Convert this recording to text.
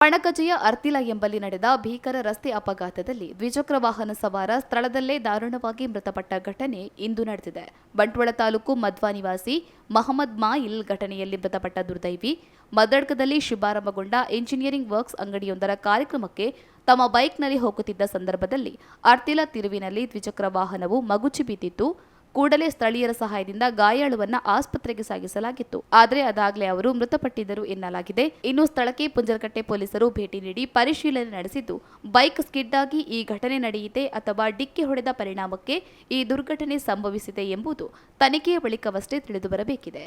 ಪಣಕಜೆಯ ಅರ್ತಿಲ ಎಂಬಲ್ಲಿ ನಡೆದ ಭೀಕರ ರಸ್ತೆ ಅಪಘಾತದಲ್ಲಿ ದ್ವಿಚಕ್ರ ವಾಹನ ಸವಾರ ಸ್ಥಳದಲ್ಲೇ ದಾರುಣವಾಗಿ ಮೃತಪಟ್ಟ ಘಟನೆ ಇಂದು ನಡೆದಿದೆ. ಬಂಟ್ವಾಳ ತಾಲೂಕು ಮಧ್ವಾ ನಿವಾಸಿ ಮಹಮ್ಮದ್ ಮಾಯಿಲ್ ಘಟನೆಯಲ್ಲಿ ಮೃತಪಟ್ಟ ದುರ್ದೈವಿ. ಮದಡ್ಕದಲ್ಲಿ ಶುಭಾರಂಭಗೊಂಡ ಇಂಜಿನಿಯರಿಂಗ್ ವರ್ಕ್ಸ್ ಅಂಗಡಿಯೊಂದರ ಕಾರ್ಯಕ್ರಮಕ್ಕೆ ತಮ್ಮ ಬೈಕ್ನಲ್ಲಿ ಹೋಗುತ್ತಿದ್ದ ಸಂದರ್ಭದಲ್ಲಿ ಅರ್ತಿಲ ತಿರುವಿನಲ್ಲಿ ದ್ವಿಚಕ್ರ ವಾಹನವು ಮಗುಚಿ ಬಿದ್ದಿತ್ತು. ಕೂಡಲೇ ಸ್ಥಳೀಯರ ಸಹಾಯದಿಂದ ಗಾಯಾಳುವನ್ನ ಆಸ್ಪತ್ರೆಗೆ ಸಾಗಿಸಲಾಗಿತ್ತು. ಆದರೆ ಅದಾಗಲೇ ಅವರು ಮೃತಪಟ್ಟಿದ್ದರು ಎನ್ನಲಾಗಿದೆ. ಇನ್ನು ಸ್ಥಳಕ್ಕೆ ಪುಂಜಲಕಟ್ಟೆ ಪೊಲೀಸರು ಭೇಟಿ ನೀಡಿ ಪರಿಶೀಲನೆ ನಡೆಸಿದ್ದು, ಬೈಕ್ ಸ್ಕಿಡ್ ಆಗಿ ಈ ಘಟನೆ ನಡೆಯಿತೆ ಅಥವಾ ಡಿಕ್ಕಿ ಹೊಡೆದ ಪರಿಣಾಮಕ್ಕೆ ಈ ದುರ್ಘಟನೆ ಸಂಭವಿಸಿದೆ ಎಂಬುದು ತನಿಖೆಯ ಬಳಿಕವಷ್ಟೇ ತಿಳಿದುಬರಬೇಕಿದೆ.